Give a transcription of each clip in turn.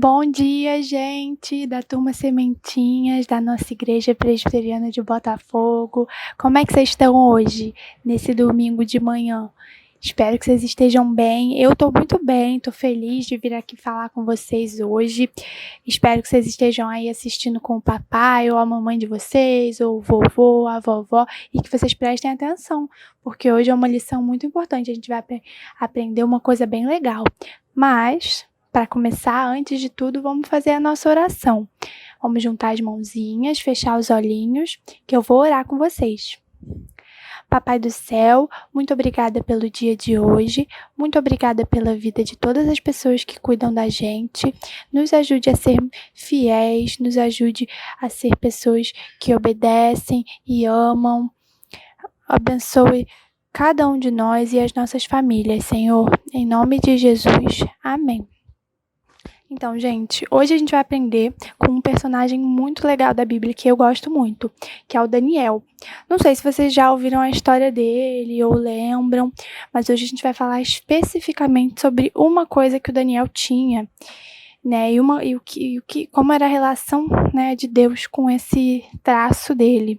Bom dia, gente da turma Sementinhas da nossa Igreja Presbiteriana de Botafogo. Como é que vocês estão hoje, nesse domingo de manhã? Espero que vocês estejam bem. Eu estou muito bem, estou feliz de vir aqui falar com vocês hoje. Espero que vocês estejam aí assistindo com o papai ou a mamãe de vocês, ou o vovô, a vovó, e que vocês prestem atenção, porque hoje é uma lição muito importante. A gente vai aprender uma coisa bem legal. Mas, para começar, antes de tudo, vamos fazer a nossa oração. Vamos juntar as mãozinhas, fechar os olhinhos, que eu vou orar com vocês. Papai do céu, muito obrigada pelo dia de hoje, muito obrigada pela vida de todas as pessoas que cuidam da gente. Nos ajude a ser fiéis, nos ajude a ser pessoas que obedecem e amam. Abençoe cada um de nós e as nossas famílias, Senhor, em nome de Jesus. Amém. Então, gente, hoje a gente vai aprender com um personagem muito legal da Bíblia que eu gosto muito, que é o Daniel. Não sei se vocês já ouviram a história dele ou lembram, mas hoje a gente vai falar especificamente sobre uma coisa que o Daniel tinha, né? Como era a relação, né, de Deus com esse traço dele,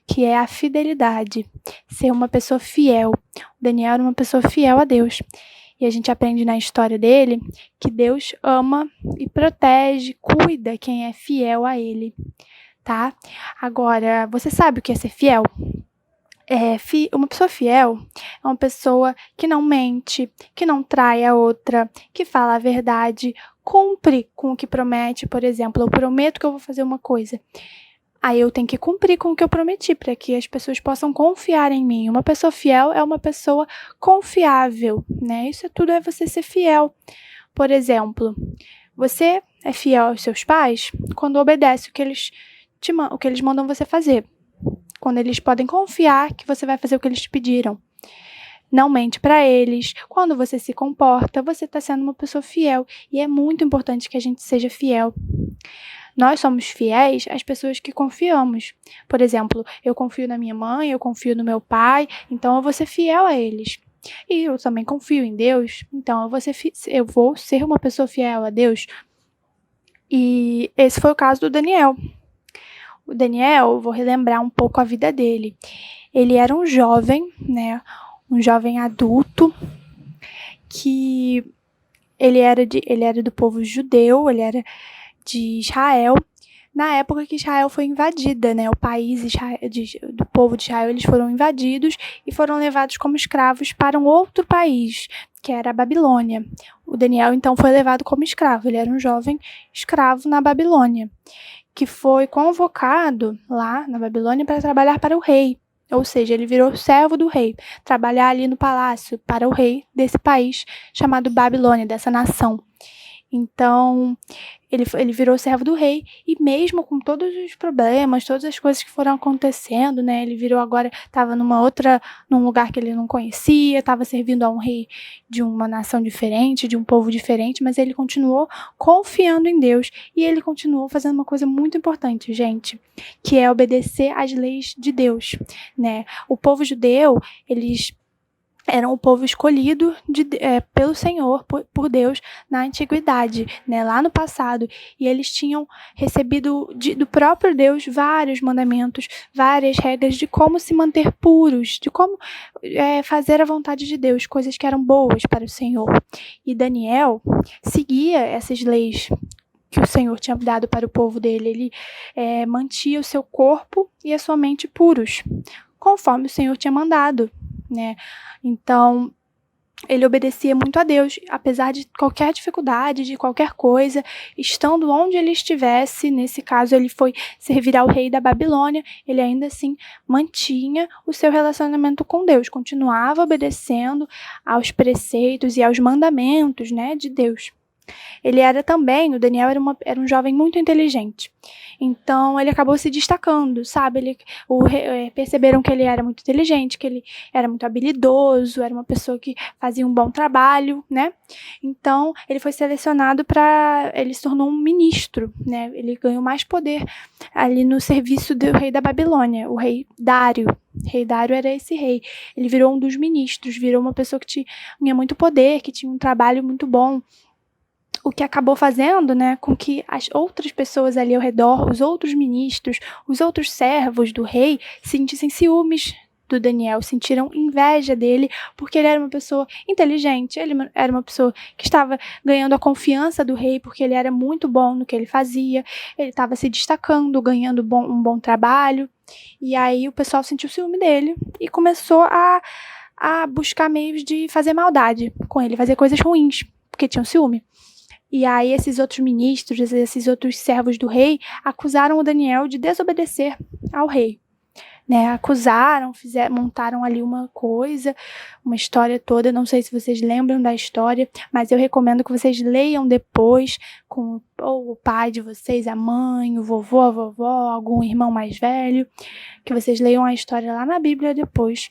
que é a fidelidade, ser uma pessoa fiel. O Daniel era uma pessoa fiel a Deus. E a gente aprende na história dele que Deus ama e protege, cuida quem é fiel a ele, tá? Agora, você sabe o que é ser fiel? Uma pessoa fiel é uma pessoa que não mente, que não trai a outra, que fala a verdade, cumpre com o que promete. Por exemplo, eu prometo que eu vou fazer uma coisa. Aí eu tenho que cumprir com o que eu prometi, para que as pessoas possam confiar em mim. Uma pessoa fiel é uma pessoa confiável, né? Isso tudo é você ser fiel. Por exemplo, você é fiel aos seus pais quando obedece o que eles mandam você fazer. Quando eles podem confiar que você vai fazer o que eles te pediram. Não mente para eles. Quando você se comporta, você está sendo uma pessoa fiel. E é muito importante que a gente seja fiel. Nós somos fiéis às pessoas que confiamos. Por exemplo, eu confio na minha mãe, eu confio no meu pai, então eu vou ser fiel a eles. E eu também confio em Deus, então eu vou ser uma pessoa fiel a Deus. E esse foi o caso do Daniel. O Daniel, vou relembrar um pouco a vida dele. Ele era um jovem, né? Um jovem adulto, que ele era do povo judeu, ele era de Israel, na época que Israel foi invadida, né? O país do povo de Israel, eles foram invadidos e foram levados como escravos para um outro país, que era a Babilônia. O Daniel, então, foi levado como escravo. Ele era um jovem escravo na Babilônia, que foi convocado lá na Babilônia para trabalhar para o rei. Ou seja, ele virou servo do rei, trabalhar ali no palácio para o rei desse país chamado Babilônia, dessa nação. Então, ele virou servo do rei, e mesmo com todos os problemas, todas as coisas que foram acontecendo, né, ele virou agora, estava num lugar que ele não conhecia, estava servindo a um rei de uma nação diferente, de um povo diferente, mas ele continuou confiando em Deus, e ele continuou fazendo uma coisa muito importante, gente, que é obedecer às leis de Deus, né? O povo judeu, eles eram o povo escolhido pelo Senhor, por Deus, na antiguidade, né, lá no passado. E eles tinham recebido do próprio Deus vários mandamentos, várias regras de como se manter puros, de como fazer a vontade de Deus, coisas que eram boas para o Senhor. E Daniel seguia essas leis que o Senhor tinha dado para o povo dele. Ele mantia o seu corpo e a sua mente puros, conforme o Senhor tinha mandado, né? Então, ele obedecia muito a Deus, apesar de qualquer dificuldade, de qualquer coisa, estando onde ele estivesse. Nesse caso, ele foi servir ao rei da Babilônia, ele ainda assim mantinha o seu relacionamento com Deus, continuava obedecendo aos preceitos e aos mandamentos, né, de Deus. O Daniel era um jovem muito inteligente. Então, ele acabou se destacando, sabe? Perceberam que ele era muito inteligente, que ele era muito habilidoso, era uma pessoa que fazia um bom trabalho, né? Então, ele foi selecionado ele se tornou um ministro, né? Ele ganhou mais poder ali no serviço do rei da Babilônia, o rei Dário. O rei Dário era esse rei. Ele virou um dos ministros, virou uma pessoa que tinha muito poder, que tinha um trabalho muito bom. o que acabou fazendo, né, com que as outras pessoas ali ao redor, os outros ministros, os outros servos do rei, sentissem ciúmes do Daniel, sentiram inveja dele, porque ele era uma pessoa inteligente, ele era uma pessoa que estava ganhando a confiança do rei, porque ele era muito bom no que ele fazia, ele estava se destacando, ganhando um bom trabalho, e aí o pessoal sentiu ciúme dele e começou a buscar meios de fazer maldade com ele, fazer coisas ruins, porque tinham ciúme. E aí esses outros ministros, esses outros servos do rei, acusaram o Daniel de desobedecer ao rei. Né, acusaram, montaram ali uma história toda, não sei se vocês lembram da história, mas eu recomendo que vocês leiam depois com ou o pai de vocês, a mãe, o vovô, a vovó, algum irmão mais velho, que vocês leiam a história lá na Bíblia depois.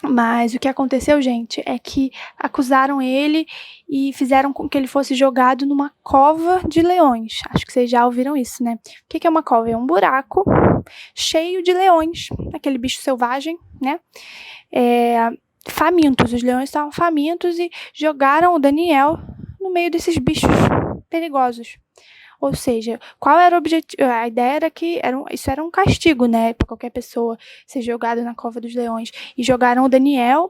Mas o que aconteceu, gente, é que acusaram ele e fizeram com que ele fosse jogado numa cova de leões. Acho que vocês já ouviram isso, né? O que é uma cova? É um buraco cheio de leões, aquele bicho selvagem, né? Famintos, os leões estavam famintos e jogaram o Daniel no meio desses bichos perigosos. Ou seja, qual era o objetivo? A ideia era que isso era um castigo, né? Para qualquer pessoa ser jogada na cova dos leões. E jogaram o Daniel.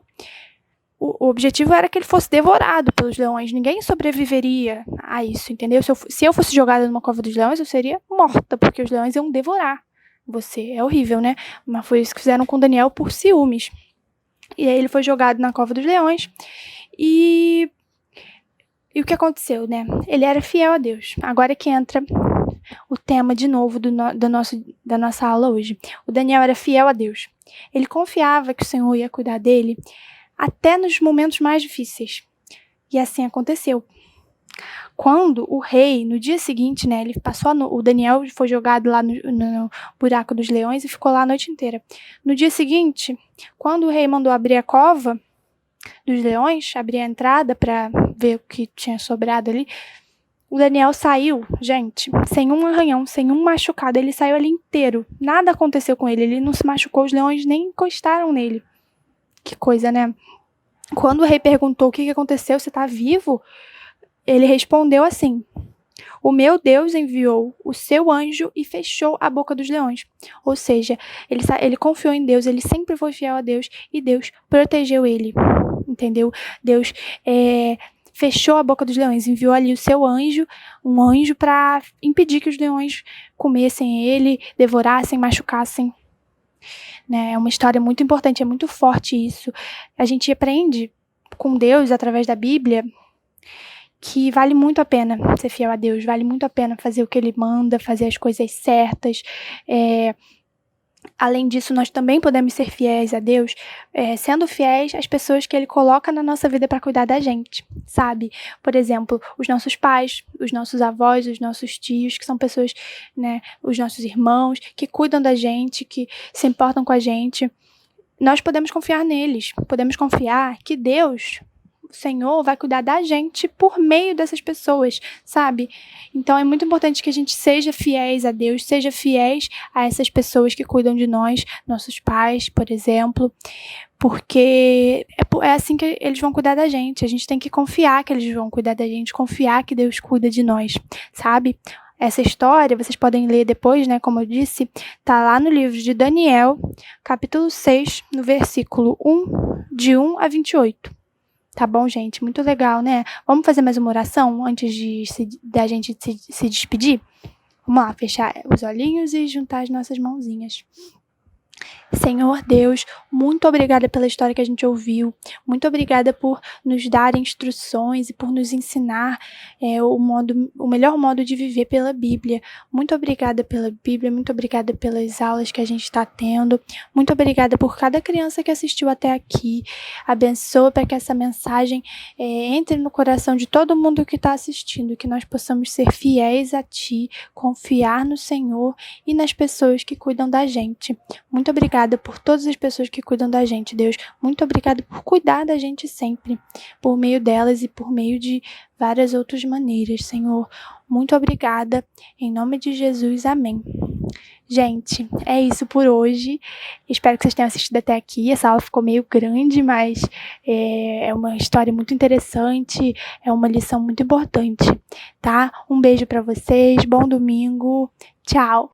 O objetivo era que ele fosse devorado pelos leões. Ninguém sobreviveria a isso, entendeu? Se eu fosse jogada numa cova dos leões, eu seria morta, porque os leões iam devorar você. É horrível, né? Mas foi isso que fizeram com o Daniel por ciúmes. E aí ele foi jogado na cova dos leões. E o que aconteceu, né? Ele era fiel a Deus. Agora é que entra o tema de novo da nossa aula hoje. O Daniel era fiel a Deus. Ele confiava que o Senhor ia cuidar dele até nos momentos mais difíceis. E assim aconteceu. Quando o rei, no dia seguinte, né, o Daniel foi jogado lá no buraco dos leões e ficou lá a noite inteira. No dia seguinte, quando o rei mandou abrir a cova dos leões, abrir a entrada para ver o que tinha sobrado ali, o Daniel saiu, gente, sem um arranhão, sem um machucado, ele saiu ali inteiro, nada aconteceu com ele, ele não se machucou, os leões nem encostaram nele. Que coisa, né? Quando o rei perguntou o que aconteceu, você tá vivo? Ele respondeu assim: o meu Deus enviou o seu anjo e fechou a boca dos leões. Ou seja, ele confiou em Deus, ele sempre foi fiel a Deus e Deus protegeu ele, entendeu? Deus fechou a boca dos leões, enviou ali o seu anjo, um anjo para impedir que os leões comessem ele, devorassem, machucassem. Né? É uma história muito importante, é muito forte isso. A gente aprende com Deus, através da Bíblia, que vale muito a pena ser fiel a Deus, vale muito a pena fazer o que Ele manda, fazer as coisas certas. Além disso, nós também podemos ser fiéis a Deus, sendo fiéis às pessoas que Ele coloca na nossa vida para cuidar da gente, sabe? Por exemplo, os nossos pais, os nossos avós, os nossos tios, que são pessoas, né, os nossos irmãos, que cuidam da gente, que se importam com a gente. Nós podemos confiar neles, podemos confiar que Deus, o Senhor, vai cuidar da gente por meio dessas pessoas, sabe? Então é muito importante que a gente seja fiéis a Deus, seja fiéis a essas pessoas que cuidam de nós, nossos pais, por exemplo, porque é assim que eles vão cuidar da gente. A gente tem que confiar que eles vão cuidar da gente, confiar que Deus cuida de nós, sabe? Essa história, vocês podem ler depois, né, como eu disse, tá lá no livro de Daniel, capítulo 6, no versículo 1, de 1 a 28. Tá bom, gente? Muito legal, né? Vamos fazer mais uma oração antes da gente se despedir? Vamos lá, fechar os olhinhos e juntar as nossas mãozinhas. Senhor Deus, muito obrigada pela história que a gente ouviu, muito obrigada por nos dar instruções e por nos ensinar o melhor modo de viver pela Bíblia. Muito obrigada pela Bíblia, muito obrigada pelas aulas que a gente está tendo, muito obrigada por cada criança que assistiu até aqui. Abençoa para que essa mensagem entre no coração de todo mundo que está assistindo, que nós possamos ser fiéis a Ti, confiar no Senhor e nas pessoas que cuidam da gente. Muito obrigada por todas as pessoas que cuidam da gente, Deus. Muito obrigada por cuidar da gente sempre, por meio delas e por meio de várias outras maneiras, Senhor. Muito obrigada. Em nome de Jesus, amém. Gente, é isso por hoje. Espero que vocês tenham assistido até aqui. Essa aula ficou meio grande, mas é uma história muito interessante, é uma lição muito importante, tá? Um beijo pra vocês, bom domingo, tchau!